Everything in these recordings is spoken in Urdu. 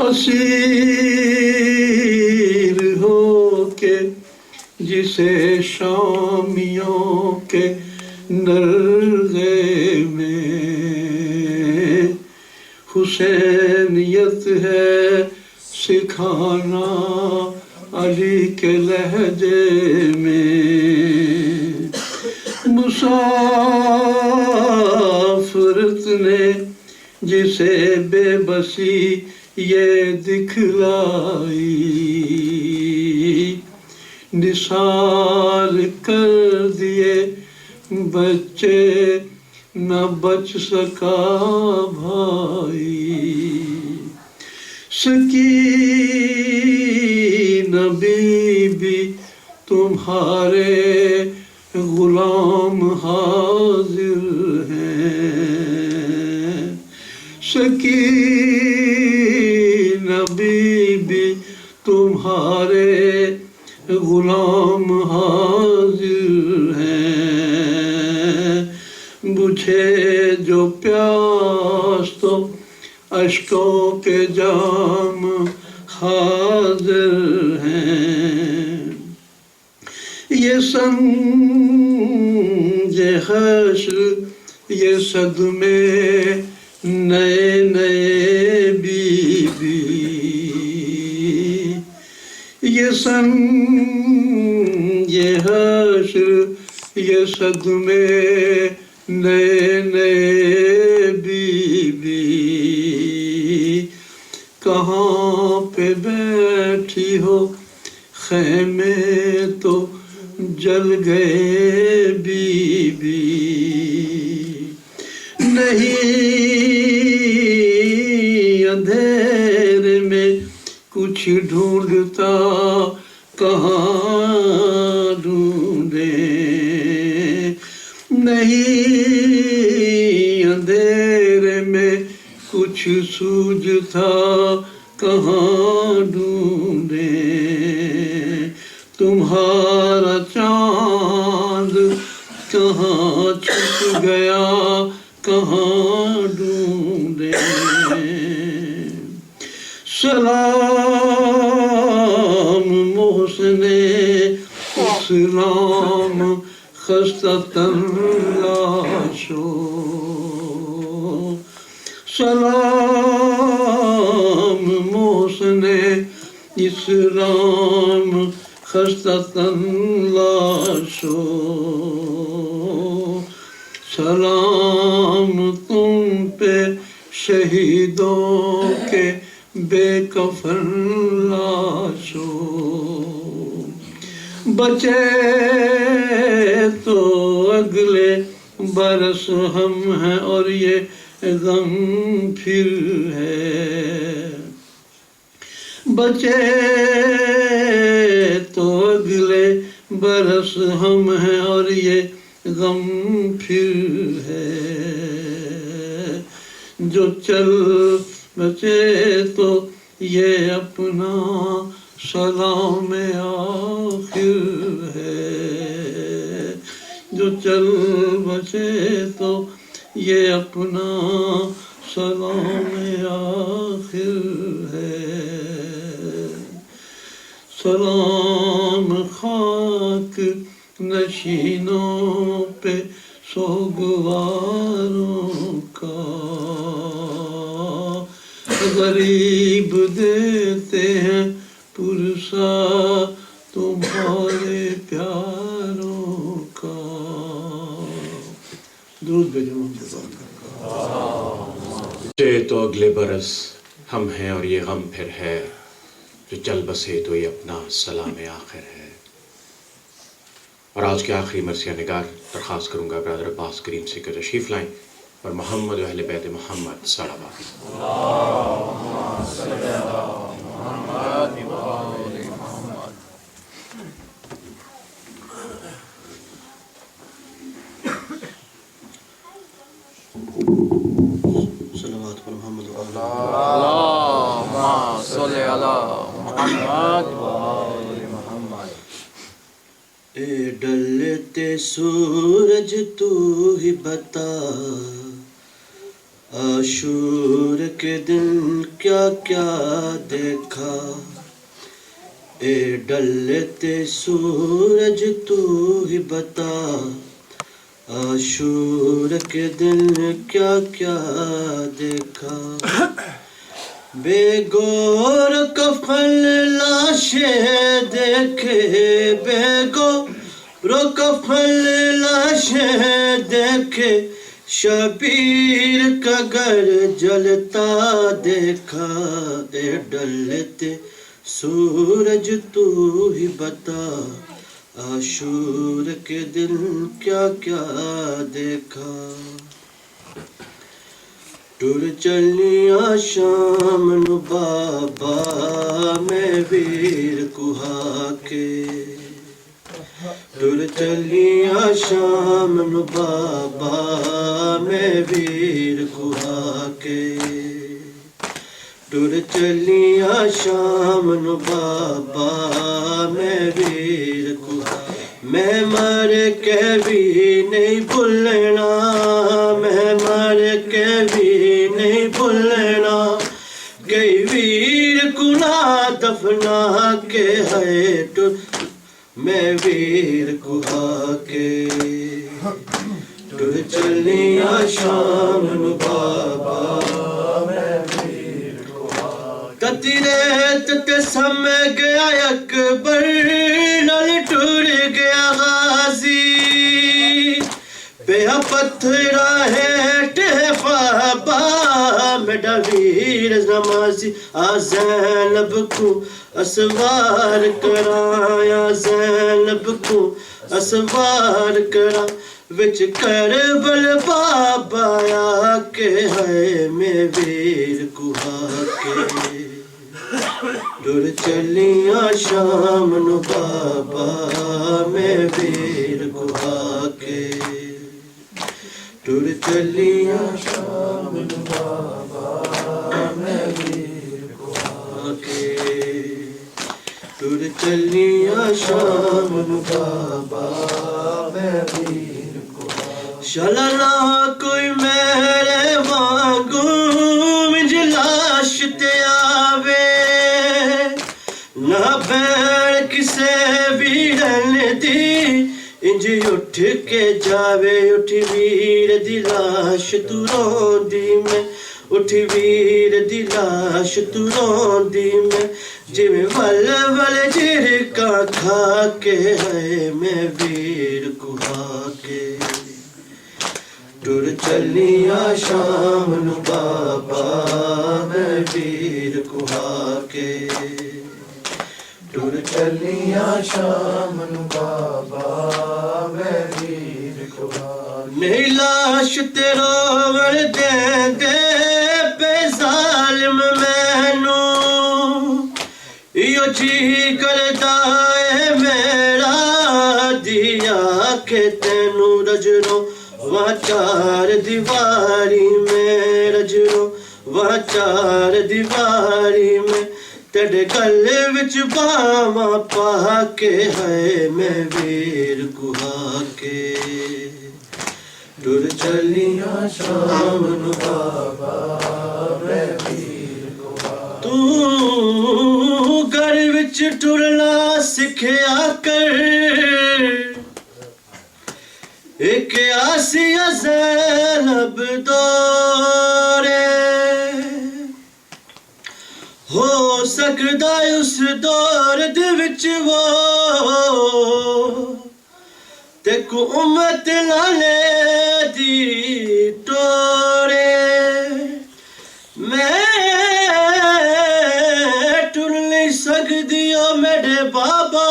اسیر ہو کے جسے شامیوں کے نرغے میں حسینیت ہے سکھانا علی کے لہجے میں، مسافرت نے جسے بے بسی یہ دکھلائی، نثار کر دیے بچے نہ بچ سکا بھائی، سکینہ بی بی تمہارے غلام حاضر ہیں، سکینہ بی بی تمہارے غلام حاضر ہیں، بجھے جو پیاس تو اشکوں کے جام حاضر ہیں، یہ سنج حشر یہ صدمے نئے نئے بی بی، یہ سنج حشر یہ صدمے نئے نئے بی بی، کہاں پہ بیٹھی ہو خیمے تو جل گئے بی بی، نہیں اندھیرے میں کچھ ڈھونڈتا کہاں ڈھونڈیں، نہیں اندھیرے میں کچھ سوجھتا کہاں ڈھونڈیں، تمہارا چاند کہاں چھپ گیا کہاں ڈھونڈیں، سلام محسن اسلام خستۃً لاشو، سلام محسن اسلام خستۃً لاشو، سلام تم پہ شہیدوں کے بے کفن لاشو، بچے تو اگلے برس ہم ہیں اور یہ غم پھر ہے، بچے تو اگلے برس ہم ہیں اور یہ غم پھر ہے، جو چل بچے تو یہ اپنا سلام آخر ہے، جو چل بچے تو یہ اپنا سلام آخر ہے، سلام خاک نشینوں پہ سوگواروں کا، غریب دیتے ہیں پرسا تمہارے پیاروں کا، درود بھیجو تو اگلے برس ہم ہیں اور یہ غم پھر ہے، جو چل بسے تو یہ اپنا سلام آخر ہے۔ اور آج کے آخری مرثیہ نگار درخواست کروں گا برادر عباس کریم سے کہ تشریف لائیں اور محمد و اہل بیت محمد صلوات۔ صلوات پر محمد اللہم صلی علی محمد وآل محمد۔ اے ڈلتے سورج تو ہی بتا عاشور کے دن کیا کیا دیکھا، اے ڈلتے سورج تو ہی بتا، عاشور کے دن کیا کیا دیکھا، بے گور کفن لاشیں دیکھے، بے گور کفن لاشیں دیکھے، شبیر کا گھر جلتا دیکھا، اے ڈلتے سورج تو ہی بتا، عاشور کے دن کیا کیا دیکھا، ٹر چلیاں شام نو بابا میں ویر کوہا کے، ٹر چلیاں شام نو بابا میں ویر کوہا کے، ٹر چلیاں شام نو بابا میں ویر کوہا، میں مر کے بھی نہیں بھولنا، میں مر کے بھی نہیں بھولنا، گئی ویر کو نہ دفنا کے، ہے میں ویر کوہا کے، ٹر چلیاں شام نو بابا میں ویر کوہا کے، تتی ریت تے سم گیا اکبر، نال ٹر گیا غازی، پیا پتھرا ہیٹ بابا میڈا ویر نمازی، آ زینب کو اسوار کراں، یا زینب کو اسوار کراں، وچ کربل بابا آ کے، ہے میں ویر کوہا کے، ٹر چلیاں شام نو بابا میں ویر کوہا کے، ٹر چلیاں شام نو بابا میں ویر کوہا کے، ٹر چلیاں شام نو بابا میں ویر کوہا، شلنا کوئی میرے وانگوں منج لاش تے آوے، نہ بین کسے ویرن دی انج اٹھ کے جاوے، اٹھ ویر دی لاش تو روندی میں، اٹھ ویر دی لاش تو روندی میں، جویں ول ول جھرکاں کھا کے، ہے میں ویر کوہا کے، ٹر چلیاں شام نو بابا میں ویر کوہا کے، ٹر چلیاں شام نو بابا میں ویر کوہا کے، نہیں لاش تے روڑ دیں دے بے ظالم مینوں، ایو جی کردا اے میرا دیا کہ تینوں رجڑوں وہاں چار دیواری میں، رجڑوں وہاں چار دیواری میں، تیرے گلے وچ باواں پا کے، ہے میں ویر کوہا کے، ٹر چلیاں شام نو بابا میں ویر کوہا کے، تو گھر وچ ٹرنا سکھیا کر، ایک آسیہ زینب دورے، ہو سکدا اس دور دے وچ وہ تے کو امت لانے دی ٹورے، میں ٹر نہیں سکدی او میرے بابا،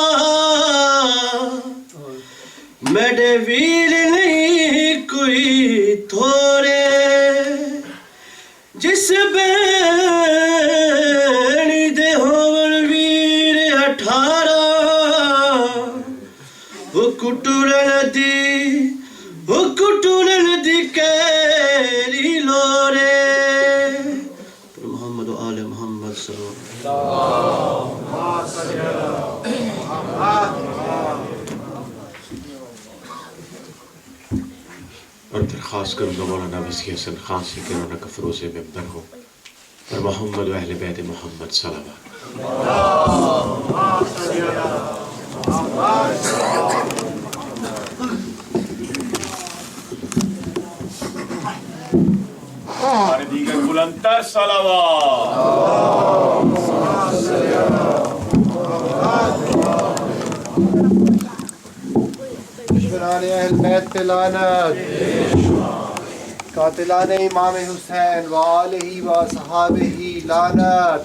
میرے ویر نہیں کوئی تھوڑے، جس بینی دے ہون ویر 18، وہ کٹورن دی کیری لورے، محمد و آل محمد صلی اللہ علیہ اور درخواست کروں گا مولانا وسیع حسن خان سے کہ انہوں نے فروز ممبر ہو، اور محمد و اہل بیت محمد صلوات. ہمارے دیگر بلندتر صلوات. دشمنان اہل بیت پہ لعنت، قاتلان امام حسین وآلہ وصحابہ لعنت،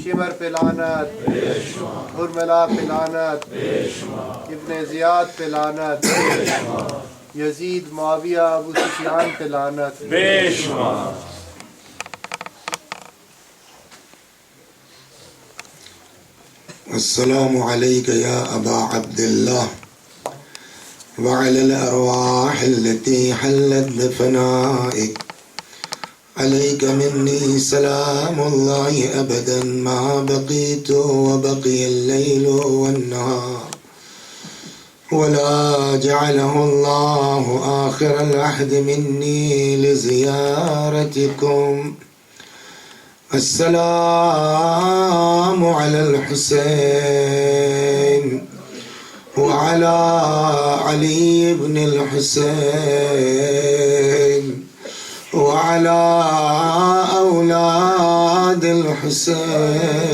شمر پہ لعنت، حرملہ پہ لعنت، ابن زیاد پہ لعنت، یزید معاویہ ابو سفیان پہ لعنت. بے شمار. السلام عليك يا أبا عبد الله وعلى الأرواح التي حلت بفنائك، عليك مني سلام الله أبدا ما بقيت وبقي الليل والنهار، ولا جعله الله آخر العهد مني لزيارتكم. السلام على الحسين وعلى علي بن الحسين وعلى أولاد الحسين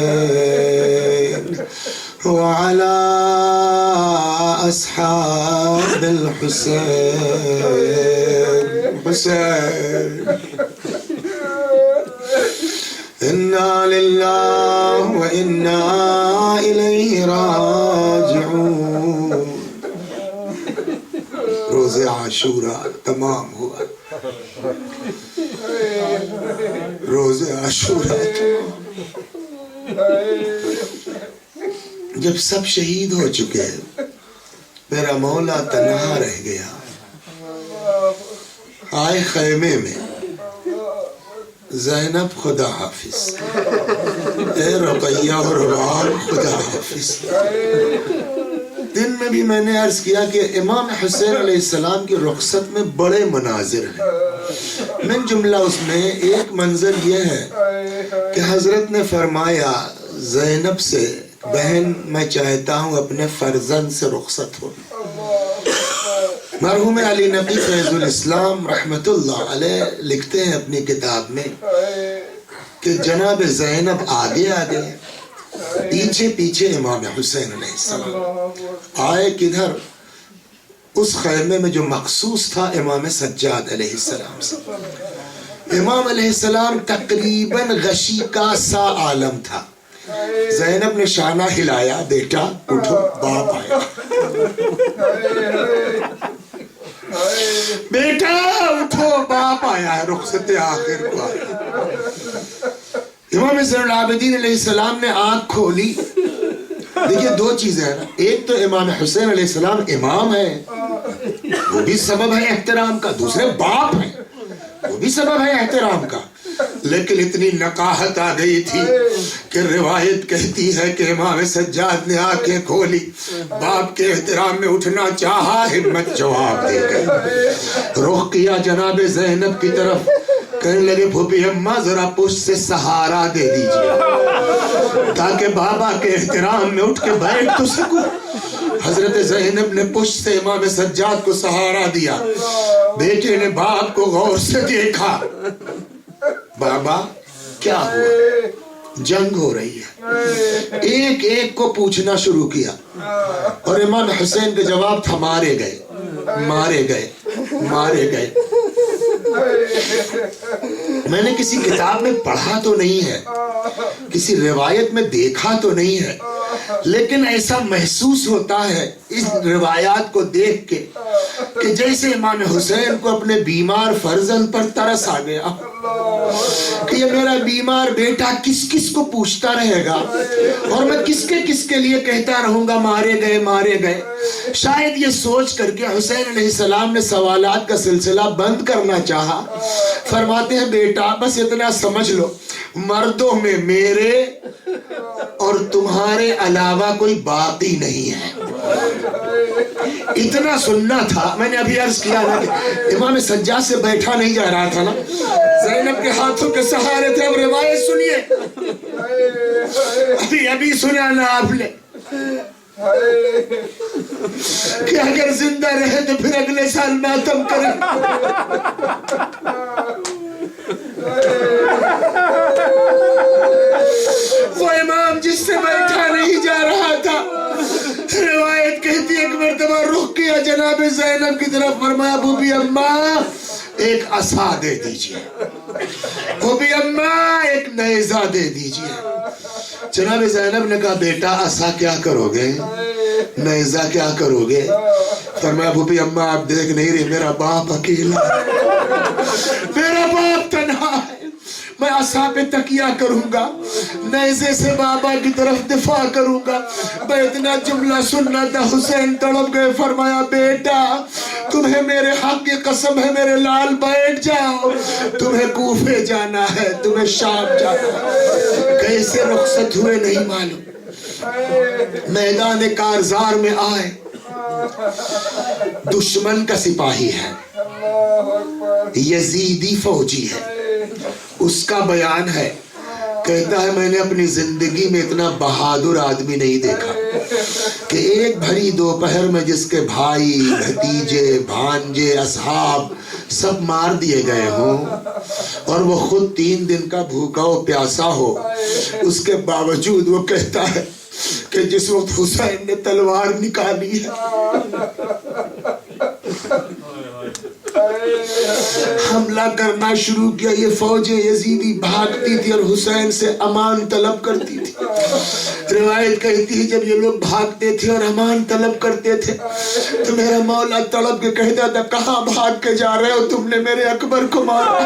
وعلى أصحاب الحسين. حسين إنا لله وإنا إليه راجعون. روز عاشوراء تمام ہوا، روز عاشوراء جب سب شہید ہو چکے میرا مولا تنہا رہ گیا. آئے خیمے میں زینب خدا حافظ، اے رقیہ اور روان خدا حافظ. دن میں بھی میں نے عرض کیا کہ امام حسین علیہ السلام کی رخصت میں بڑے مناظر ہیں. من جملہ اس میں ایک منظر یہ ہے کہ حضرت نے فرمایا زینب سے بہن میں چاہتا ہوں اپنے فرزند سے رخصت ہو. مرحوم علی نبی فیض الاسلام رحمت اللہ علیہ لکھتے ہیں اپنی کتاب میں کہ جناب زینب آگے آگے پیچھے پیچھے امام حسین علیہ السلام. آئے کدھر؟ اس خیمے میں جو مخصوص تھا امام سجاد علیہ السلام سے. امام علیہ السلام تقریباً غشی کا سا عالم تھا. زینب نے شانہ ہلایا، بیٹا اٹھو باپ آیا. بیٹا اٹھو باپ آیا ہے، رخصت آخر کو آیا. امام زین العابدین علیہ السلام نے آنکھ کھولی. دیکھیے دو چیزیں ہیں نا، ایک تو امام حسین علیہ السلام امام ہے، وہ بھی سبب ہے احترام کا. دوسرے باپ ہیں، وہ بھی سبب ہے احترام کا. لیکن اتنی نقاہت آ گئی تھی کہ روایت کہتی ہے کہ امام سجاد نے آنکھیں کھولی، باپ کے احترام میں اٹھنا چاہا، ہمت جواب دے گئی. رخ کیا جناب زینب کی طرف، کہنے لگے پھوپھی اماں ذرا پشت سے سہارا دے دیجیے تاکہ بابا کے احترام میں اٹھ کے بیٹھ تو سکوں. حضرت زینب نے پشت سے امام سجاد کو سہارا دیا. بیٹے نے باپ کو غور سے دیکھا. بابا کیا ہوا؟ جنگ ہو رہی ہے. ایک ایک کو پوچھنا شروع کیا اور امام حسین کا جواب تھا مارے گئے مارے گئے مارے گئے. میں نے کسی کتاب میں پڑھا تو نہیں ہے، کسی روایت میں دیکھا تو نہیں ہے، لیکن ایسا محسوس ہوتا ہے اس روایات کو دیکھ کے کہ جیسے امام حسین کو اپنے بیمار فرزند پر ترس آ گیا کہ یہ میرا بیمار بیٹا کس کس کو پوچھتا رہے گا اور میں کس کے لیے کہتا رہوں گا مارے گئے مارے گئے. شاید یہ سوچ کر کے حسین علیہ السلام نے سوالات کا سلسلہ بند کرنا چاہا. فرماتے ہیں بیٹا بس اتنا سمجھ لو، مردوں میں میرے اور تمہارے علاوہ کوئی باقی نہیں ہے. اتنا سننا تھا. میں نے ابھی عرض کیا نا کہ امام سجاد سے بیٹھا نہیں جا رہا تھا نا, زینب کے ہاتھوں کے سہارے تھے. اب روایت سنیے, ابھی سنا نا آپ نے کہ اگر زندہ رہے تو پھر اگلے سال ماتم کریں. وہ امام جس سے بیٹھا نہیں جا رہا تھا, روایت کہتی ہے ایک مرتبہ رخ کیا جناب زینب کی طرف, فرمایا بوبی اماں ایک عصا دے دیجئے, بوبی اماں ایک نیزہ دے دیجئے. جناب زینب نے کہا بیٹا عصا کیا کرو گے, نیزہ کیا کرو گے؟ فرمایا بوبی اماں آپ دیکھ نہیں رہی, میرا باپ اکیلا ہے, میرا باپ تنہا ہے, میں عصا پہ تکیہ کروں گا, نیزے سے بابا کی طرف دفاع کروں گا. میں اتنا جملہ سننا تھا, حسین تڑپ گئے. فرمایا بیٹا تمہیں میرے حق کی قسم ہے میرے لال, بیٹھ جاؤ, تمہیں کوفے جانا ہے, تمہیں شام جانا ہے. کیسے رخصت ہوئے نہیں معلوم. میدان کارزار میں آئے, دشمن کا سپاہی ہے, یزیدی فوجی ہے. اس کا بیان ہے, کہتا ہے میں نے اپنی زندگی میں اتنا بہادر آدمی نہیں دیکھا کہ ایک بھری دوپہر میں جس کے بھائی, بھتیجے, بھانجے, اصحاب سب مار دیے گئے ہوں اور وہ خود 3 دن کا بھوکا و پیاسا ہو, اس کے باوجود وہ کہتا ہے کہ جس وقت حسین نے تلوار نکالی ہے, حملہ کرنا شروع کیا, یہ فوجیں یزیدی بھاگتی تھی اور حسین سے امان طلب کرتی تھی. روایت کہتی ہے جب یہ لوگ بھاگتے تھے اور امان طلب کرتے تھے تو میرا مولا تڑپ کے کہتا تھا کہاں بھاگ کے جا رہے ہو, تم نے میرے اکبر کو مارا.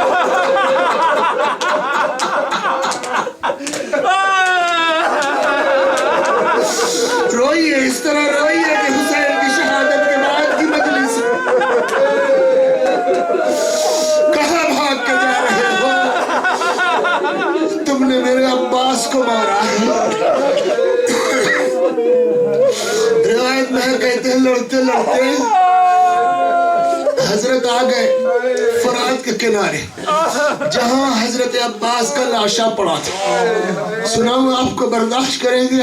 روئیے, اس طرح روئیے کہ حسین کی شہادت کے بعد کی مجلس کہاں بھاگ کے جا رہے ہو, تم نے میرے عباس کو مارا ہے. روایت میں کہتے ہیں لڑتے لڑتے حضرت آ گئے فرات کے کنارے جہاں حضرت عباس کا لاشا پڑا تھا. سناؤں آپ کو, برداشت کریں گے؟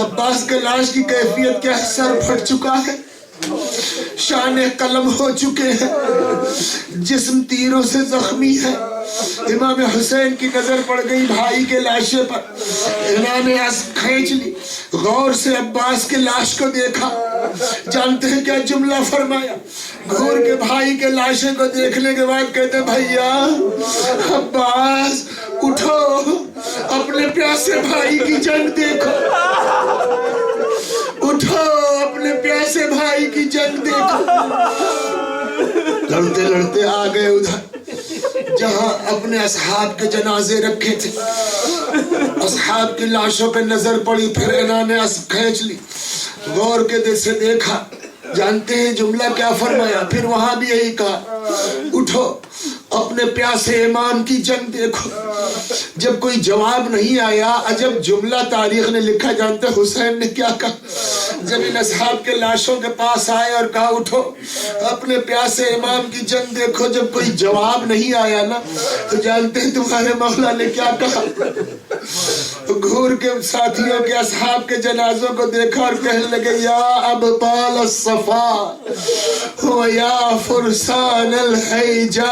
عباس کے لاش کی کیفیت کیا ہے, سر پھٹ چکا ہے, شان قلم ہو چکے ہیں, جسم تیروں سے زخمی ہے. امام حسین کی نظر پڑ گئی بھائی کے لاشے پر, انہوں نے اسب کھینچ لی, غور سے عباس کے لاش کو دیکھا. جانتے ہیں کیا جملہ فرمایا؟ گھور کے بھائی کے لاشے کو دیکھنے کے بعد کہتے بھائیا عباس اٹھو, اپنے پیاسے بھائی کی جنگ دیکھو, اٹھو اپنے پیاسے بھائی کی جنگ دیکھو. لڑتے لڑتے آ گئے ادھر جہاں اپنے اصحاب کے جنازے رکھے تھے. اصحاب کی لاشوں پہ نظر پڑی, پھر انہوں نے اسب کھینچ لی, غور کے دل سے دیکھا. جانتے ہیں جملہ کیا فرمایا؟ پھر وہاں بھی یہی کہا اٹھو اپنے پیاسے امام کی جنگ دیکھو. جب کوئی جواب نہیں آیا, عجب جملہ تاریخ نے لکھا. جانتے حسین نے کیا کہا جب ان اصحاب کے لاشوں کے پاس آئے اور کہا اٹھو اپنے پیاسے امام کی جنگ دیکھو, جب کوئی جواب نہیں آیا نا تو جانتے ہیں تمہارے مولا نے کیا کہا؟ گھور کے ساتھیوں کے اصحاب کے جنازوں کو دیکھا اور کہنے لگے یا ابطال الصفا و یا فرسان الحیجا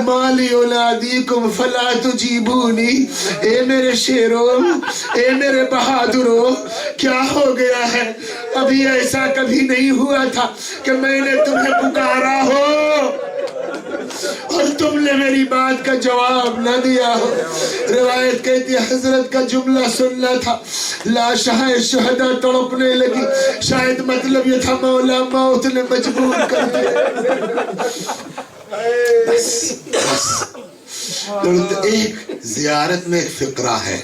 مالی انادیکم فلا تجیبونی. اے میرے شیروں, اے میرے بہادروں, کیا ہو گیا ہے؟ ابھی ایسا کبھی نہیں ہوا تھا کہ میں نے تمہیں پکارا ہو اور تم نے میری بات کا جواب نہ دیا ہو. روایت کہتی ہے حضرت کا جملہ سننا تھا, لاشاں شہداء تڑپنے لگی. شاید مطلب یہ تھا مولا موت نے مجبور کر دیا. ایک زیارت میں ایک فقرہ ہے,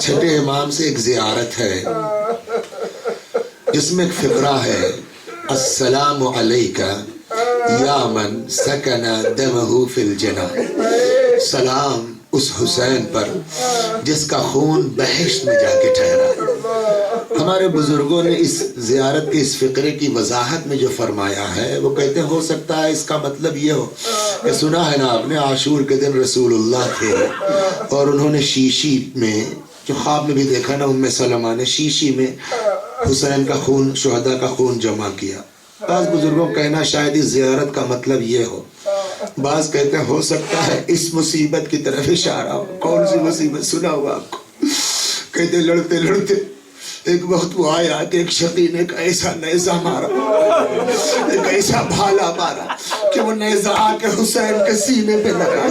چھٹے امام سے ایک زیارت ہے جس میں ایک فقرہ ہے السلام علیکہ یا من سکن دمہ فی الجنہ. سلام اس حسین پر جس کا خون بہشت میں جا کے ٹھہرا. ہم ہمارے بزرگوں نے اس زیارت کے اس فقرے کی وضاحت میں جو فرمایا ہے وہ کہتے ہیں ہو سکتا ہے اس کا مطلب یہ ہو کہ سنا ہے نا آپ نے عاشور کے دن رسول اللہ تھے اور انہوں نے شیشی میں جو خواب میں بھی دیکھا نا ام سلمہ نے شیشی میں حسین کا خون شہداء کا خون جمع کیا. بعض بزرگوں کہنا شاید اس زیارت کا مطلب یہ ہو. بعض کہتے ہیں ہو سکتا ہے اس مصیبت کی طرف اشارہ ہو. کون سی مصیبت سنا ہوا آپ کو؟ کہتے لڑتے لڑتے ایک وقت وہ آیا کہ ایک شقی نے ایک ایسا نیزہ مارا, ایک ایسا بھالا مارا کہ وہ نیزہ آ کے حسین کے سینے پہ لگا.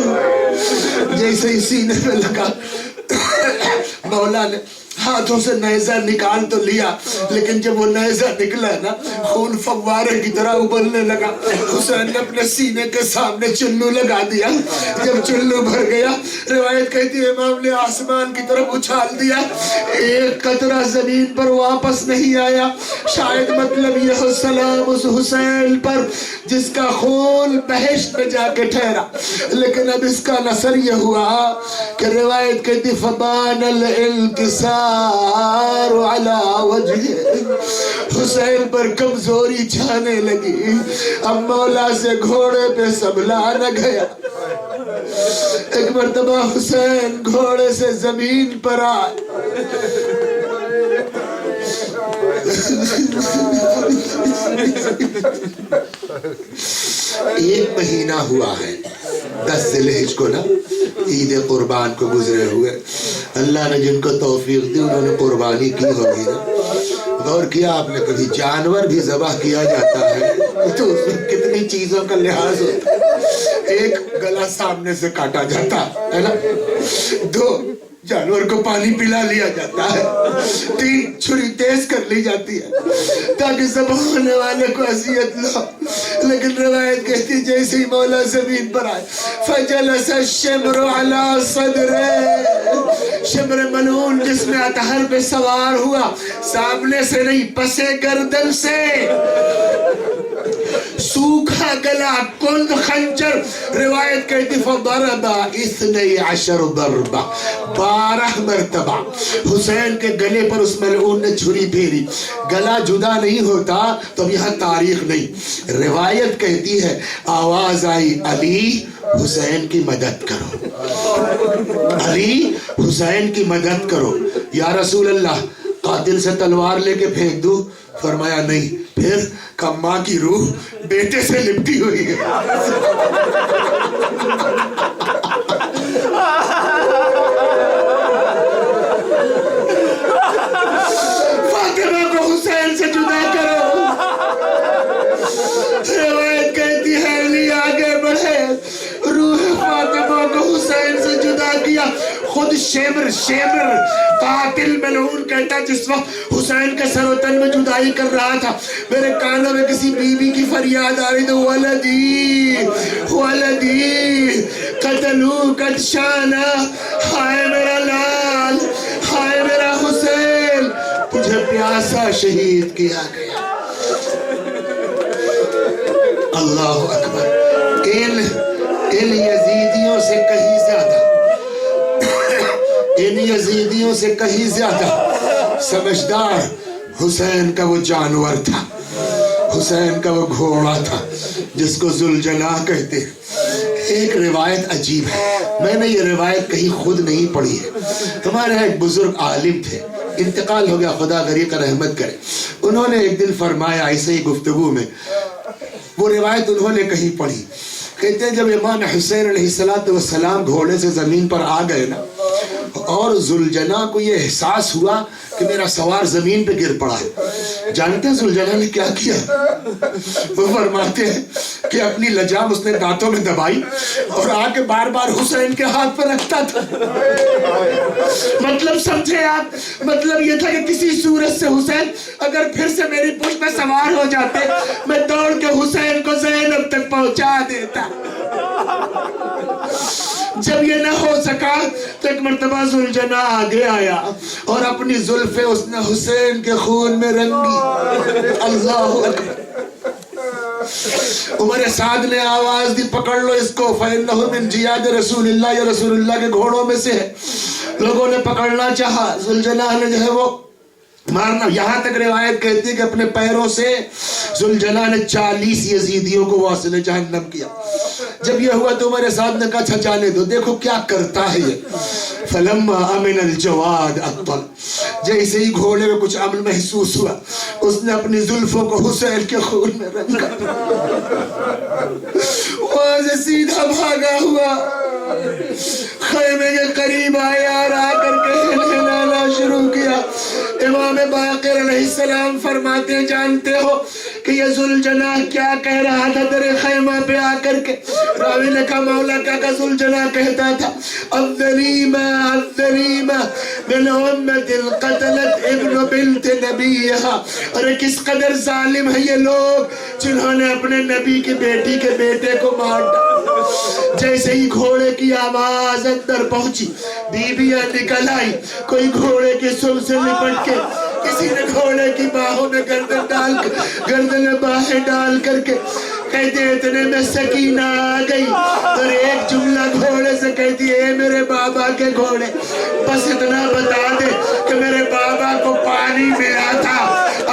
جیسے ہی سینے پہ لگا مولا نے ہاتھوں سے نیزہ نکال تو لیا, لیکن جب وہ نیزہ نکلا نا خون فوارے کی طرح ابلنے لگا. حسین نے اپنے سینے کے سامنے چلو لگا دیا. جب چلو بھر گیا روایت کہتی ہے امام نے آسمان کی طرف اچھال دیا, ایک قطرہ زمین پر واپس نہیں آیا. شاید مطلب یہ ہو سلام اس حسین پر جس کا خون بہشت میں جا کے ٹھہرا. لیکن اب اس کا نثر یہ ہوا کہ روایت کہتی فبان الانکسار علی وجہ, حسین پر کمزوری چھانے لگی. اب مولا سے گھوڑے پہ سنبھلا نہ گیا. ایک مرتبہ حسین گھوڑے سے زمین پر آئے. ایک مہینہ ہوا ہے 10 ذی الحجہ کو نا عید قربان کو گزرے ہوئے. اللہ نے جن کو توفیق دی انہوں نے قربانی کی ہوگی نا. غور کیا آپ نے کبھی جانور بھی ذبح کیا جاتا ہے تو اس میں کتنی چیزوں کا لحاظ ہوتا ہے. ایک گلا سامنے سے کاٹا جاتا ہے نا, 2 جانور کو پانی پلا لیا جاتا ہے, 3 چھری تیز کر لی جاتی ہے تاکہ ذبح ہونے والے کو اذیت نہ ہو. لیکن روایت کہتی ہے جیسے ہی مولا زمین پر آئے فجلس الشمر علی صدرہ, شمر ملعون جس میں اطہر پہ سوار ہوا سامنے سے نہیں پسے گردن سے, سوکھا گلا کند خنجر. روایت کہتی فضرب 12 ضربہ, 12 مرتبہ حسین کے گلے پر اس ملعون نے چھری پھیری. گلا جدا نہیں ہوتا تو اب یہاں تاریخ نہیں. روایت کہتی ہے آواز آئی علی حسین کی مدد کرو, علی حسین کی مدد کرو. یا رسول اللہ قاتل سے تلوار لے کے پھینک دوں؟ فرمایا نہیں. پھر کہ ماں کی روح بیٹے سے لپٹی ہوئی ہے. فاطمہ کو حسین سے جدا کرو. روایت کہتی ہے علی آگے بڑھے, روح فاطمہ کو حسین سے جدا کیا. خود شمر قاتل ملعون کہتا جس وقت حسین کے سر و تن میں جدائی کر رہا تھا میرے کانوں میں کسی بیوی کی فریاد آ رہی تھی ولدی ولدی قتلو قد شانا, ہائے میرا لال, ہائے میرا حسین, تجھے پیاسا شہید کیا گیا. اللہ اکبر. ان یزیدیوں سے کہیں زیادہ, ان یزیدیوں سے کہیں زیادہ سمجھدار حسین کا وہ جانور تھا, حسین کا وہ گھوڑا تھا جس کو ذوالجناح کہتے ہیں. ایک روایت عجیب ہے, میں نے یہ روایت کہیں خود نہیں پڑھی ہے. ہمارے ایک بزرگ عالم تھے, انتقال ہو گیا خدا غریق رحمت کرے. انہوں نے ایک دن فرمایا ایسے ہی گفتگو میں, وہ روایت انہوں نے کہیں پڑھی. کہتے ہیں جب امام حسین علیہ السلام گھوڑے سے زمین پر آ گئے نا اور ذوالجناح کو یہ احساس ہوا کہ میرا سوار زمین پہ گر پڑا ہے. جانتے ہیں ذوالجناح نے کیا کیا؟ وہ فرماتے ہیں کہ اپنی لجام اس نے دانتوں میں دبائی اور آ کے بار بار حسین کے ہاتھ پر رکھتا تھا. مطلب سمجھے آپ, مطلب یہ تھا کہ کسی صورت سے حسین اگر پھر سے میری پشت پہ سوار ہو جاتے میں دوڑ کے حسین کو زینب تک پہنچا دیتا. جب یہ نہ ہو سکا تو ایک مرتبہ ذوالجناح آگے آیا اور اپنی زلفیں اس نے حسین کے خون میں رنگی. اللہ اکبر. عمر سعد نے آواز دی پکڑ لو اس کو, فَإِنَّهُ مِنْ جِيَادِ رسول اللہ, یہ رسول اللہ کے گھوڑوں میں سے ہے. لوگوں نے پکڑنا چاہا, ذوالجناح نے جو ہے وہ مارنا. یہاں تک روایت کہتی ہے کہ اپنے پیروں سے ذوالجلال نے 40 یزیدیوں کو واصل جہنم کیا. جب یہ ہوا تو میرے ساتھ نے کہا اچھا جانے دو, دیکھو کیا کرتا ہے یہ. فلما امن الجواد اطل, جیسے ہی گھوڑے میں کچھ امن محسوس ہوا, اس نے اپنی زلفوں کو حسین کے خون میں رنگا, وہاں سے سیدھا بھاگا ہوا خیمے کے قریب آیا اور آ کر کے ہلانا شروع کیا. امام باقر علیہ السلام فرماتے ہیں جانتے ہو کہ یہ ذوالجناح کیا کہہ رہا تھا تیرے خیمہ پہ آ کر کے؟ راوی نے کہا مولا کا ذوالجناح کہتا تھا الذلیمہ الذلیمہ من امت قتلت ابن بنت نبیہا. اور کس قدر ظالم ہے یہ لوگ جنہوں نے اپنے نبی کی بیٹی کے بیٹے کو مار ڈالا. جیسے ہی گھوڑے کی آواز اندر پہنچی, بیویاں نکل آئی, کوئی گھوڑے کے سر سے لپٹ کے, کسی نے گھوڑے کی باہوں میں گردن میں باہیں ڈال کر کے کہتے اتنے میں سکینہ آ گئی اور ایک جملہ گھوڑے سے کہتی اے میرے بابا کے گھوڑے, بس اتنا بتا دے کہ میرے بابا کو پانی ملا تھا,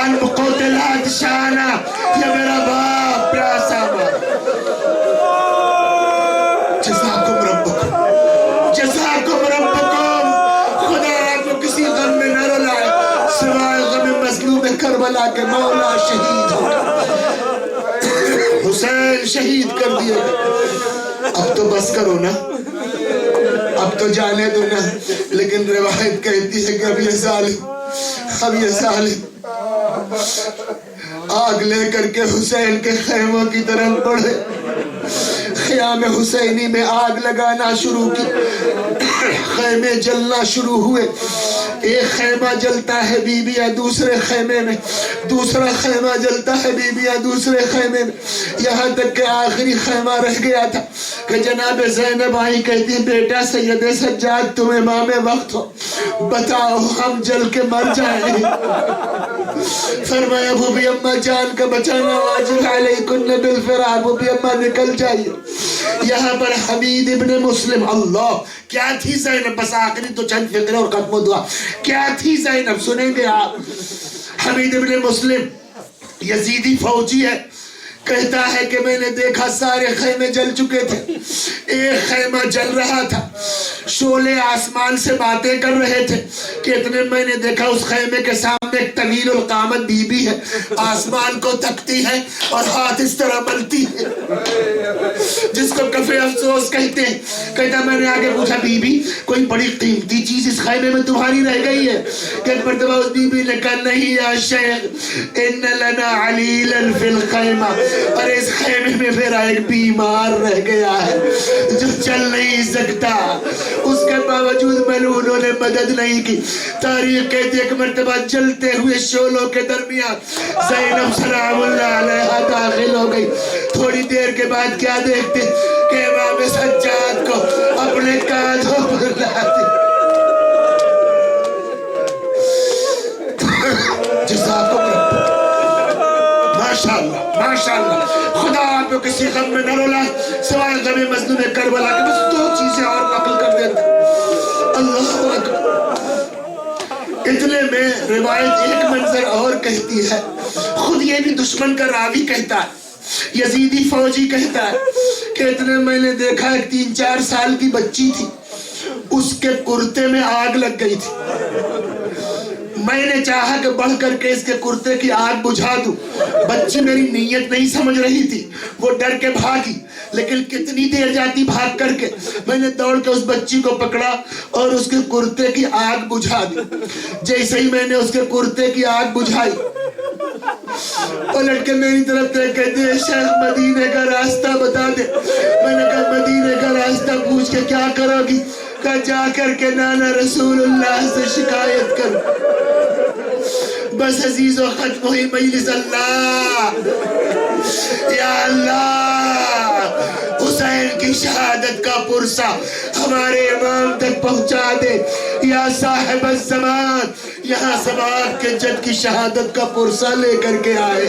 القتلات شانہ, یہ میرا باپ پیاسا مارا. جزاکم ربکم, جزاکم ربکم. خدا آپ کو کسی غم میں نہ رلائے سوائے غم مظلوم کربلا کے. مولا شہید ہو گئے, حسین شہید کر دیے گئے. اب تو بس کرو نا, اب تو جانے دو نا. لیکن روایت کہتی ہے کہ اب یہ ظالم آگ لے کر کے حسین کے خیموں کی طرف بڑھے. خیام حسینی میں آگ لگانا شروع کی, خیمے جلنا شروع ہوئے. ایک خیمہ جلتا ہے بیویاں دوسرے خیمے میں, دوسرا خیمہ جلتا ہے بیویاں دوسرے خیمے میں, یہاں تک کہ آخری خیمہ رہ گیا تھا کہ جناب زینب آئی, کہتی بیٹا سید سجاد تم امام وقت ہو, بتاؤ ہم جل کے مر جائیں. فرمایا ابو بھی اماں جان کا بچانا واجب علیکن بالفرار, ابو بھی اماں نکل جائیے. یہاں پر حمید ابن مسلم, اللہ کیا تھی زینب, بس آخری تو چند فکرے اور ختم دعا, کیا تھی زینب سنیں گے آپ. حمید ابن مسلم یزیدی فوجی ہے, کہتا ہے کہ میں نے دیکھا سارے خیمے جل چکے تھے, ایک خیمہ جل رہا تھا, شعلے آسمان سے باتیں کر رہے تھے کہ اتنے میں نے دیکھا اس خیمے کے سامنے ایک طویل القامت بی بی ہے, آسمان کو تکتی ہے اور ہاتھ اس طرح ملتی ہے, جس کو کفِ افسوس کہتے ہیں. کہتا میں نے آگے پوچھا بی بی کوئی بڑی قیمتی چیز اس خیمے میں تمہاری رہ گئی ہے؟ کہ ایک مرتبہ اس بی بی نے کہا نہیں یا شیخ ان لنا علیلا فی الخیمہ, اور اس خیمے میں میرا ایک بیمار رہ گیا ہے جو چل نہیں سکتا. اس کے باوجود ملعونوں نے مدد نہیں کی. تاریخ کہتی ہے کہ مرتبہ جلتے ہوئے شعلوں کے درمیان زینب سلام اللہ علیہا داخل ہو گئی. تھوڑی دیر کے بعد کیا دیکھتے کہ امام سجاد کو اپنے کاندھوں پر لاتے. جزاکم رب, ماشاءاللہ ماشاءاللہ. خدا آپ کو کسی غم میں نہ رولائے سوائے غم مظلوم کربلا کے. بس دو چیزیں اور نقل کر دیتے. اللہ اکبر. اتنے میں روایت ایک منظر اور کہتی ہے, خود یہ بھی دشمن کا راوی کہتا ہے, یزیدی فوجی کہتا ہے کہ اتنے میں نے دیکھا ایک 3-4 سال کی بچی تھی, اس کے کرتے میں آگ لگ گئی تھی. میں نے چاہا کہ بڑھ کر کے اس کے کرتے کی آگ بجھا دوں. بچی میری نیت نہیں سمجھ رہی تھی, وہ ڈر کے بھاگی, لیکن کتنی دیر جاتی بھاگ کر کے. میں نے دوڑ کے اس بچی کو پکڑا اور اس کے کرتے کی آگ بجھا دی. جیسے ہی میں نے اس کے کرتے کی آگ بجھائی, پلٹ کے میری طرف دیکھ کے کہتے شیخ مدینے کا راستہ بتا دے. میں نے کہا مدینے کا راستہ پوچھ کے کیا کرو گی؟ کہا جا کر کے نانا رسول اللہ سے شکایت کر. بس عزیز و ختم ہوئی مجلس. اللہ یا اللہ حسین کی شہادت کا پرسہ ہمارے امام تک پہنچا دے. یا صاحب الزمان یہاں سماعت کے جد کی شہادت کا پرسہ لے کر کے آئے.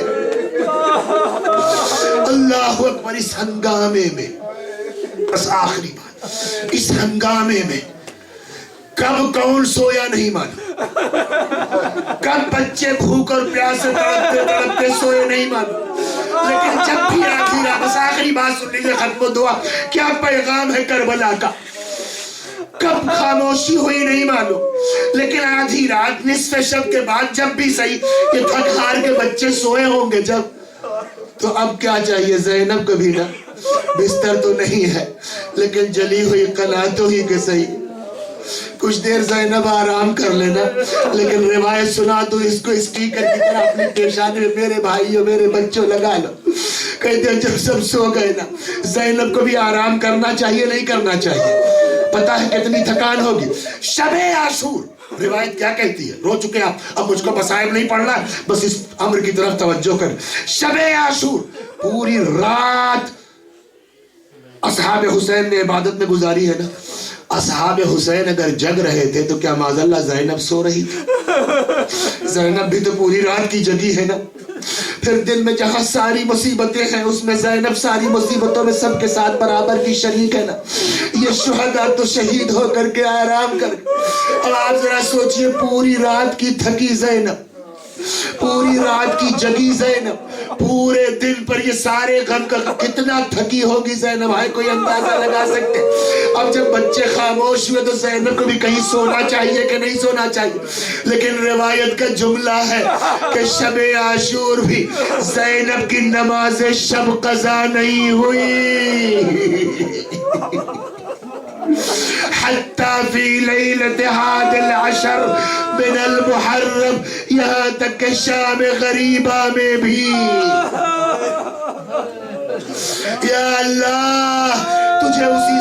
اللہ اکبر. اس ہنگامے میں, بس آخری بات, اس ہنگامے میں کب کون سویا نہیں معلوم، کب بچے بھوک اور پیاس سے تڑپتے تڑپتے سوئے نہیں معلوم، لیکن جب بھی آخری رات، بس آخری بات سن لیجیے ختم و دعا، کیا پیغام ہے کربلا کا، کب خاموشی ہوئی نہیں معلوم، لیکن آدھی رات نصف شب کے بعد جب بھی صحیح کہ تھک ہار کے بچے سوئے ہوں گے جب، تو اب کیا چاہیے زینب کو بھی نا، بستر تو نہیں ہے لیکن جلی ہوئی قناتوں ہی کے صحیح، کچھ دیر زینب آرام کر لینا، لیکن روایت سنا تو اس کو اسپیکر کی طرح اپنے پیشانے میں میرے بھائیوں میرے بچوں لگا لو، کہتے ہیں جب سب سو گئے نا زینب کو بھی آرام کرنا چاہیے نہیں کرنا چاہیے، پتہ ہے کتنی تھکان ہوگی، شب عاشور روایت کیا کہتی ہے، رو چکے آپ اب مجھ کو مصائب نہیں پڑھنا، بس اس امر کی طرف توجہ کریں، شب عاشور پوری رات اصحاب حسین نے عبادت میں گزاری ہے نا، اصحاب حسین اگر جگ رہے تھے تو کیا معاذ اللہ زینب سو رہی تھی؟ زینب بھی تو پوری رات کی جگی ہے نا، پھر دل میں جہاں ساری مصیبتیں ہیں اس میں زینب ساری مصیبتوں میں سب کے ساتھ برابر کی شریک ہے نا، یہ شہداء تو شہید ہو کر کے آرام کر کے، اب آپ ذرا سوچئے پوری رات کی تھکی زینب، پوری رات کی جگی زینب، پورے دن پر یہ سارے غم کا کتنا تھکی ہوگی زینب، ہے کوئی اندازہ لگا سکتے؟ اب جب بچے خاموش ہوئے تو زینب کو بھی کہیں سونا چاہیے کہ نہیں سونا چاہیے، لیکن روایت کا جملہ ہے کہ شب عاشور بھی زینب کی نماز شب قضا نہیں ہوئی، حتی فی لیلت حاد العشر من المحرم، یہاں تک کہ شام غریبہ میں بھی، یا اللہ تجھے اسی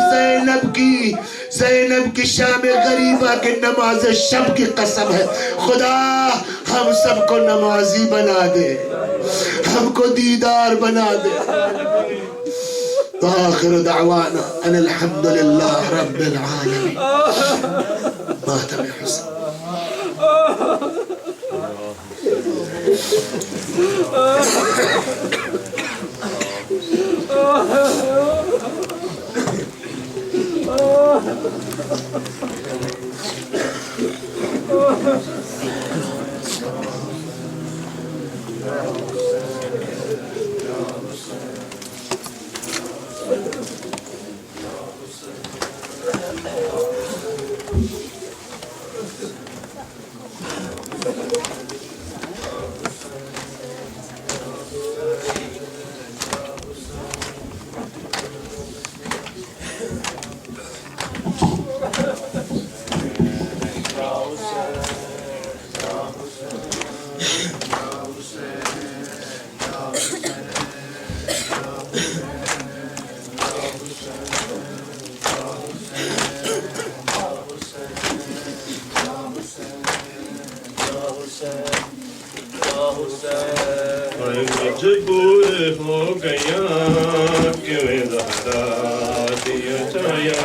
زینب کی شام غریبہ کے نماز شب کی قسم ہے، خدا ہم سب کو نمازی بنا دے، ہم کو دیدار بنا دے، وآخر دعوانا ان الحمدللہ رب العالمین، ماتم حسن. مجبور ہو گیا کہ میں زہرا دیا چایا،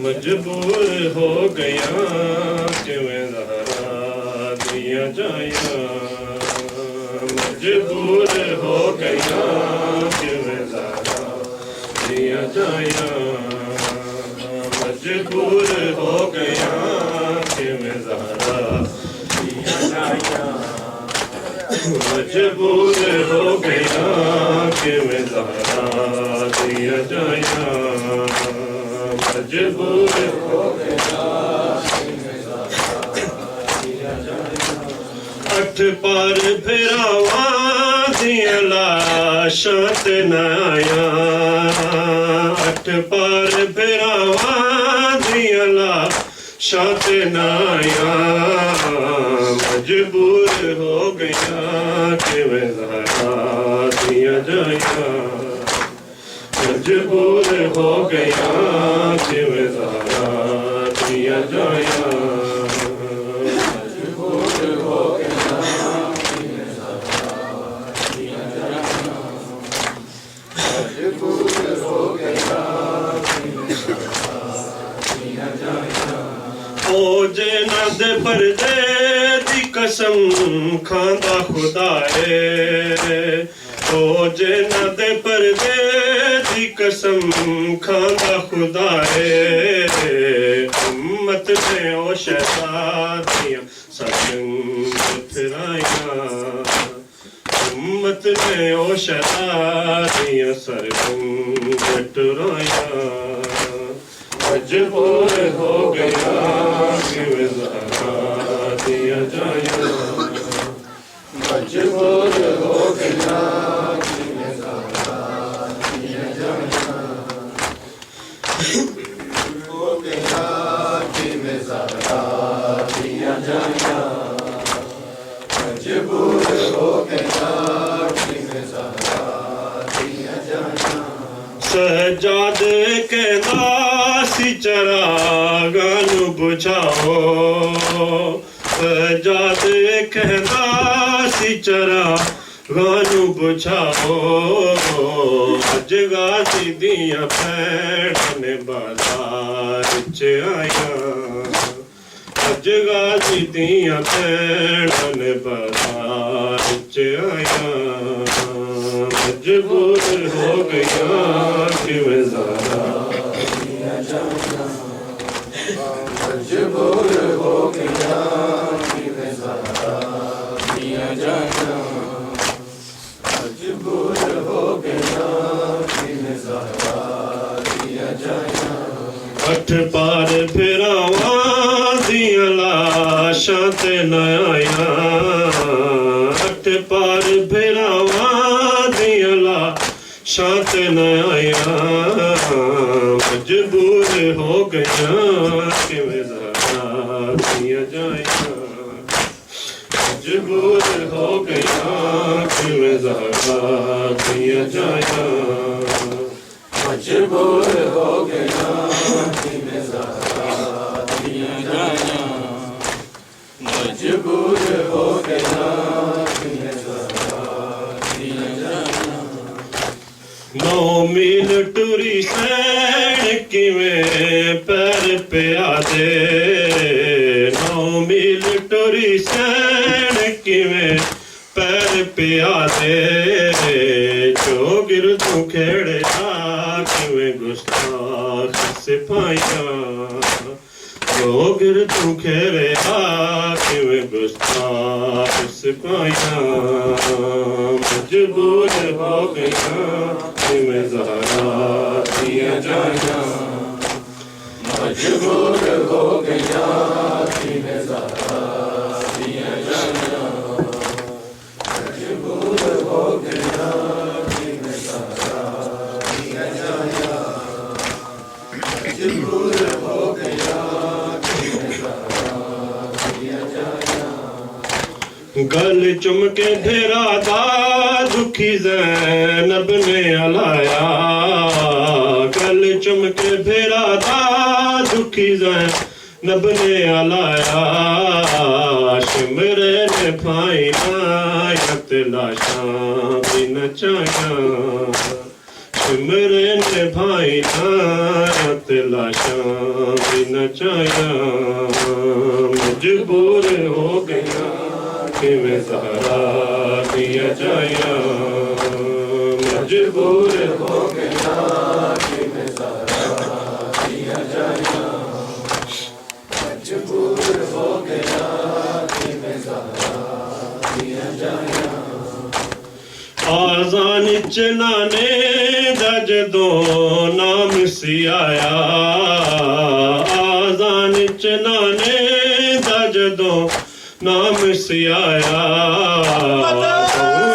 مجبور ہو گیا کہ میں زہرا دیا جایا، مجبور ہو گیا کہ میں زہرا دیا جایا، مجبور ہو گیا کہ میں زہرا دیا جایا، مجبور ہو گیا کہ میں زہرا دیا جایا، مجبور ہو گیا کہ میں زہرا دیا جایا، اٹھ پار پھراواں دیاں لاشاں تے نہ آیا، اٹھ پار پھراواں دیاں لاشاں تے نہ آیا، مجبور ہو گیا کہ میں زہرا دیا جایا، مجبور ہو گیا کہ میں زہرا دیا جایا، مجبور ہو گیا کہ میں زہرا دیا جایا، مجبور ہو گیا کہ میں زہرا دیا جایا، او جینا دے پردے قسم کھاندا خدا ہے، او جینا دے پردے دی قسم کھاندا خدا ہے، ہمت نے او شہزادیاں سرجنگ پھرائیاں ہمت نے او شہزادیاں سرجنگ ٹرائیاں مجبور ہو گیا کہ زہرا دیا جایا مجبور ہو گیا کہ زہرا دیا جایا ہو گیا کہ زہرا دیا جایا مجبور ہو گیا کہ زہرا دیا جایا سجاد کہنا سی چراغاں بجھاؤ سجاد کہنا سی چراغاں بجھاؤ اج غازی دیاں بھیڑاں بازار وچ آئیاں اج غازی دیاں بھیڑاں بازار وچ آئیاں مجبور ہو گیا کہ زہرا دیا جایا مجبور ہو گیا کہ زہرا دیا جایا مجبور ہو گیا کہ زہرا دیا جایا اٹھ پار پھراواں دیاں لاشاں تے نہ آیاں اٹھ پار پھراواں دیاں لاشاں تے نہ آیاں مجبور ہو گیا کہ زہرا دیا جایا مجبور ہو گیا کہ زہرا دیا جایا مجبور ہو گیا کہ زہرا دیا جایا مجبور ہو گیا کہ زہرا دیا جایا 9 میل ٹری سین کیویں پیر پیا دے 9 میل ٹری سین کیویں پیر پیا دے چوگر تو کھیڑیا کیویں گستاخ سپاہیاں چوگر تو کھیڑیا کیویں گستاخ سپاہیاں مجبور ہو گیا کہ زہرا دیا جایا مجبور ہو گیا کہ زہرا دیا جایا مجبور ہو گیا کہ زہرا دیا جایا مجبور ہو گیا کہ زہرا دیا جایا گل چم کے ڈھیرا دا دکھی زینب نے علایا گل چم کے ڈھیرا دا دکھی زینب نے علایا شمرے نے پھائی نایت لاشاں بھی نچایا شمرے نے بھائی نایت لاشاں بھی نچایا مجبور ہو گیا کہ زہرا دیا جایا مجبور ہو گیا کہ زہرا دیا جایا مجبور ہو گیا کہ زہرا دیا جایا آزان چنانے دا جدوں نام سی آیا آزان چنانے دا جدوں نام سی آیا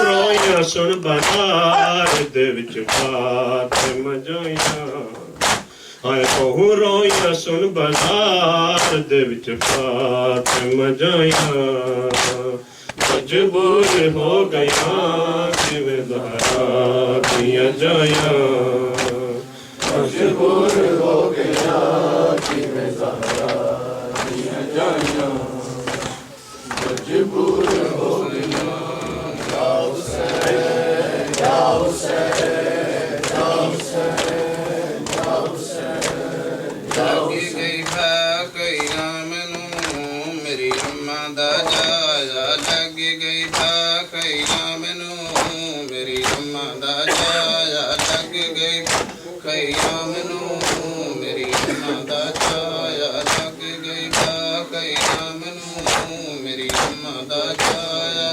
رویاں سن بازار دے وچ فاطمہ جائیاں آئے بہو رویاں سن بازار دے وچ فاطمہ جائیاں مجبور ہو گیا کہ زہرا دیا جایا مجبور ہو گیا کہ زہرا دیا جایا مجبور ہو گیا یا حسین یا حسین یا حسین یا حسین لگی گئی بھاکیاں مینوں میری اماں دا جایا لگی گئی بھاکیاں مینوں میری اماں دا جایا لگ گئی بھاکیاں مینوں میری اماں دا جایا دا جایا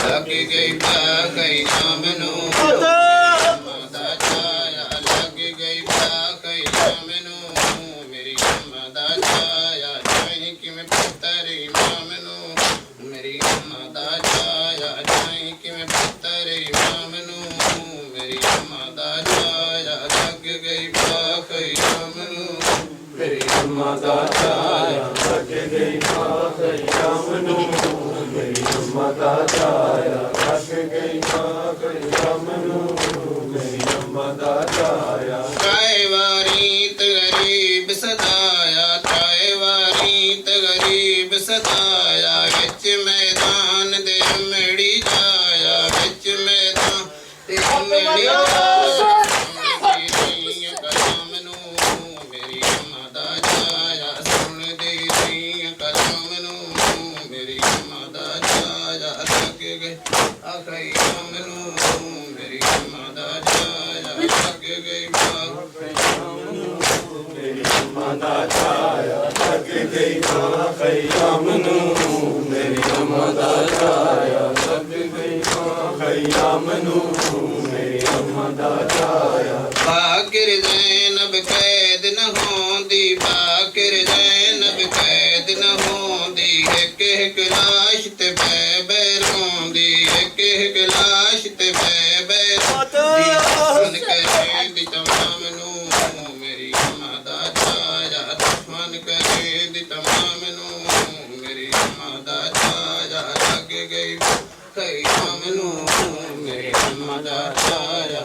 لگ گئی باقی نام نو دا جایا لگ گئی باقی نام نو میری اماں دا جایا جائیں کہ میں پتر امام نو میری اماں دا جایا جائیں کہ میں پتر امام نو میری اماں دا جایا لگ گئی باقی نام نو میری اماں دا جایا لگ گئی باقی نام نو میری اماں دا جایا لگ گئی باقی نام نو میری اماں دا جایا چائے واریت غریب صدایا چائے واریت غریب صدایا وچ میدان دے مڑی جایا وچ میدان دے مڑی جایا کلام نو میری اماں دا جایا سن دے کلام نو میری اماں دا جایا لگ گئی آخری نام نو میری اماں دا جایا لگ گئی باقی میری اماں دا جایا لگ گئی باقی نام نو میری اماں دا جایا لگ گئی باقی نام نو میری اماں دا جایا باکر زینب قید نہ ہوندی باکر زینب قید نہ ہوندی ایک ایک لاش تے بے بے روندی ایک ایک لاش تے بے بے روندی دشمن کرے دی تمام نو میری اماں دا جایا دشمن کرے دی تمام نو میری اماں دا جایا لگ گئی قیام نو میری اماں دا جایا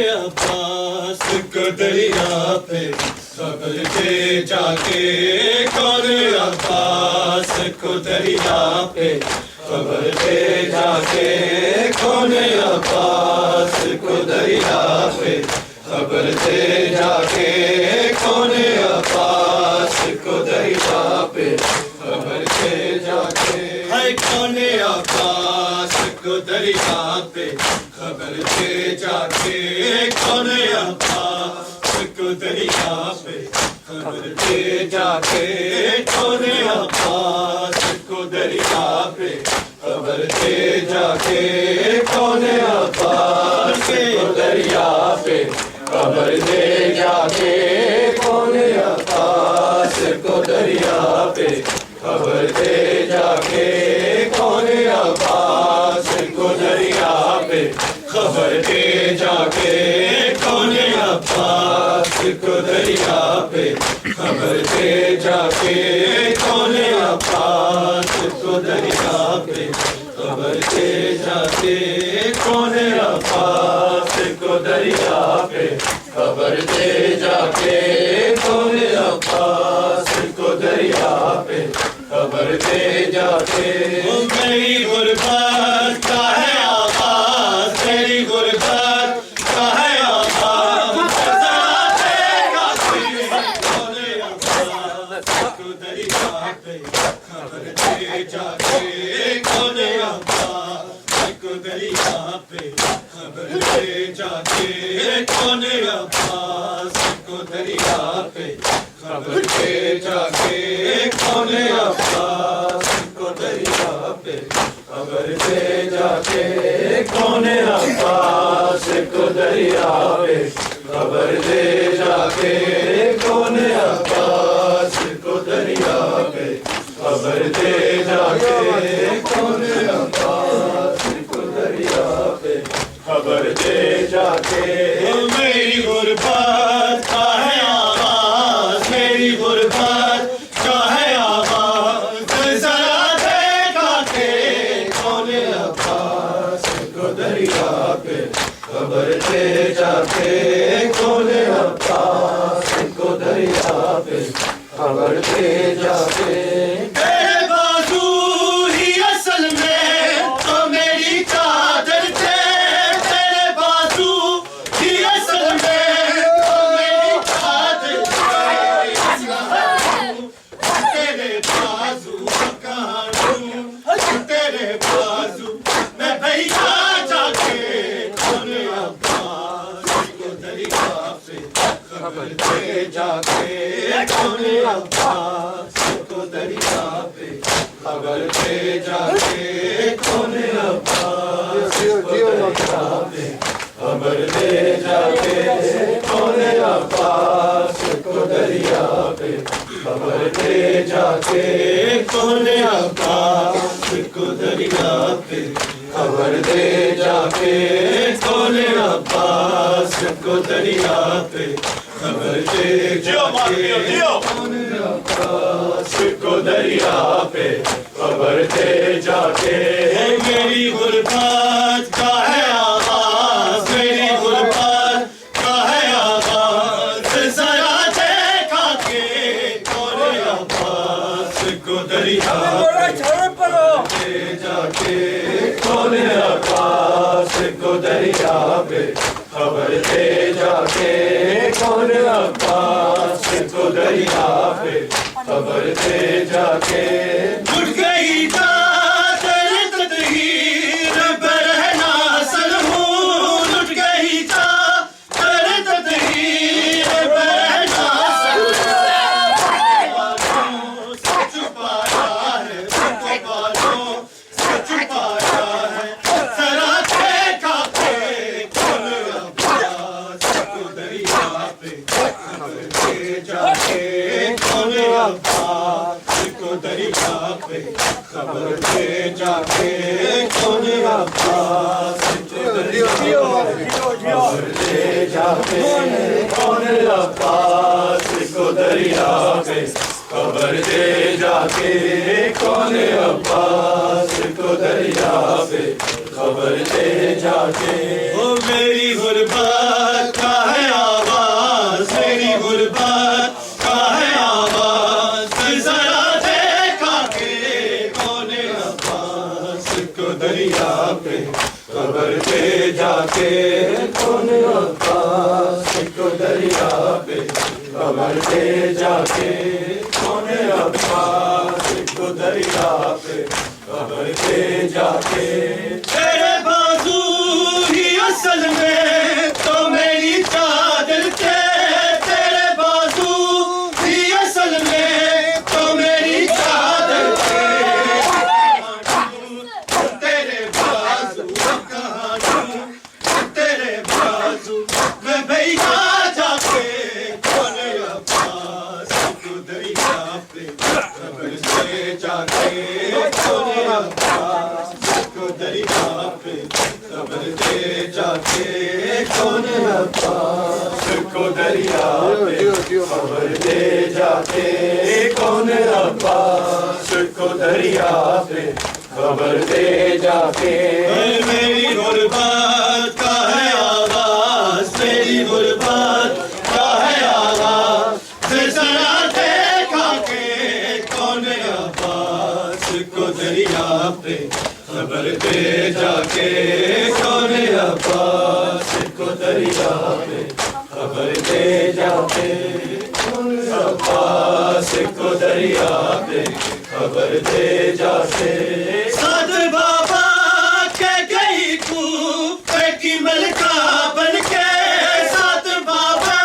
عباس کو دریا پہ خبر دے جا کے کون عباس کو دریا پہ خبر دے جا کے کون عباس کو دریا پہ خبر دے جا کے کون عباس کو دریا پہ خبر دے جا کے ہے کون عباس کو دریا پہ خبر دے جا کے کون عباس کو دریا پہ خبر دے جا کے کون عباس کو دریا پہ خبر دے جا کے کون عباس کو دریا پہ خبر دے جا کے کون عباس کو دریا پہ خبر دے جا کے کون عباس کو دریا پہ خبر دے جا کے کون عباس کو دریا پہ خبر دے جا کے کون عباس کو دریا پہ خبر دے جا کے کون عباس کو دریا پہ خبر دے جا کے کون عباس کو دریا پہ خبر دے جا کے میری غربت کا ہے آغاز تیری غربت کا ہے آغاز کو دریا پہ خبر دے جا کے کون عباس کو دریا پہ خبر دے جا کے کون عباس کو دریا پہ خبر دے جا کے کون عباس کو دریا پہ خبر دے جا کے کون عباس کو دریا پہ خبر دے جا کے کون عباس کو دریا پہ خبر دے جا کے کون عباس کو دریا پہ خبر دے جا کے میری غربت کا ہے آغاز میری غربت کا ہے آغاز ذرا دیکھا کہ کون عباس کو دریا پہ خبر دے جا کے کون عباس کو دریا پہ خبر دے جا کے تیرے بازو ہی اصل میں تو میری چادر تھے تیرے بازو ہی اصل میں تو میری چادر تھے تیرے بازو کہاں ہوں تیرے بازو میں بھیجا جا کے کون عباس کو دریا پہ خبر دے جا کے کون عباس کو دریا پہ خبر دے جا کے کون عباس کو دریا پہ خبر دے جا کے کون عباس کو دریا پہ خبر دے جا کے کون عباس کو دریا پہ خبر دے جا کے کون عباس کو دریا پہ خبر دے جا کے کون عباس کو دریا پہ خبر دے جا کے میری غربت کا ہے آغاز میری غربت کا ہے آغاز ذرا دیکھا کہ کون عباس کو دریا پہ دے جا کے کون عباس کو دریا پہ خبر دے جا کے کون عباس کو دریا پہ خبر دے جا کے اٹھ گئی چادر تطہیر برہنا سلمون اٹھ گئی چادر تطہیر برہنا سلمون سے چھپایا ہے بالوں سے چھپایا ہے ذرا دیکھا کہ کون عباس کو دریا پہ خبر دے جا کے کون عباس کو دریا پہ خبر دے جا کے کون عباس کو دریا پہ خبر دے جا کے کون عباس کو دریا پہ خبر دے جا کے کون عباس کو دریا پہ خبر دے جا کے او میری غربت کا ہے آواز میری غربت کا ہے آواز ذرا دیکھا کہ کون عباس کو دریا پہ خبر دے جا کے کون عباس کو دریا پہ خبر دے جا کے کون عباس کو دریا پہ خبر دے جا کے تیرے بازو ہی اصل میں تو میری چادر تھے تیرے بازو ہی اصل میں تو میری چادر تھے تیرے بازو کہاں ہوں تیرے بازو میں بھیجا جا کے کون عباس کو دریا پہ خبر دے جا کے کون عباس کو دریا پہ خبر دے جا کے کون عباس کو دریا پہ خبر دے جا کے کون عباس کو دریا پہ خبر دے جا کے میری غربت کا ہے آغاز میری غربت کا ہے آغاز ذرا دیکھا کہ کون عباس کو دریا پہ خبر دے جا کے کون عباس کو دریا پہ خبر دے جا کے کون عباس کو دریا پہ خبر دے جا کے سعد بابا کے گئی کوفے کی ملکہ بن کے سعد بابا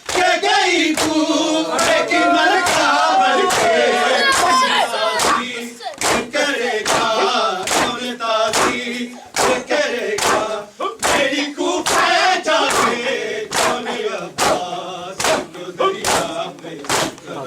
کے گئی کوفے کی ملکہ بن کے کرے گا کون تاثیر کرے گا میری کوفے جا کے کون عباس کو دریا پہ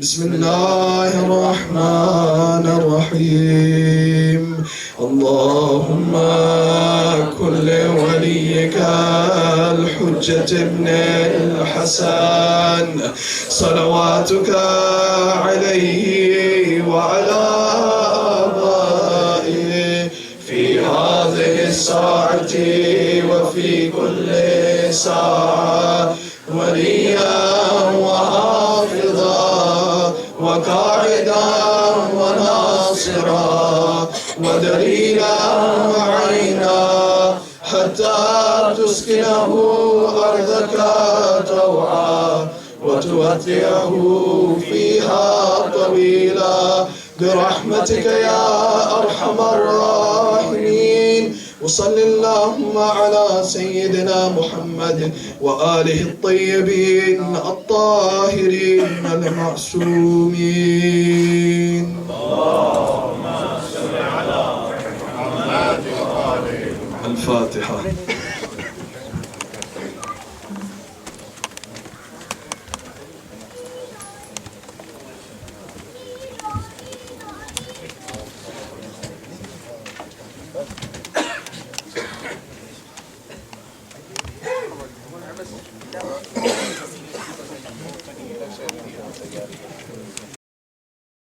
بسم الله الرحمن الرحيم اللهم كن لوليك الحجة ابن الحسن صلواتك عليه وعلى آبائه في هذه الساعة وفي كل ساعة وليا وحافظا وقاعدا وناصرا ودليلا وعينا حتى تسكنه أرضك طوعا وتوتعه فيها طويلا برحمتك يا أرحم الراحمين. وصل اللهم على سيدنا محمد وآله الطيبين الطاهرين المعصومين. الفاتحة.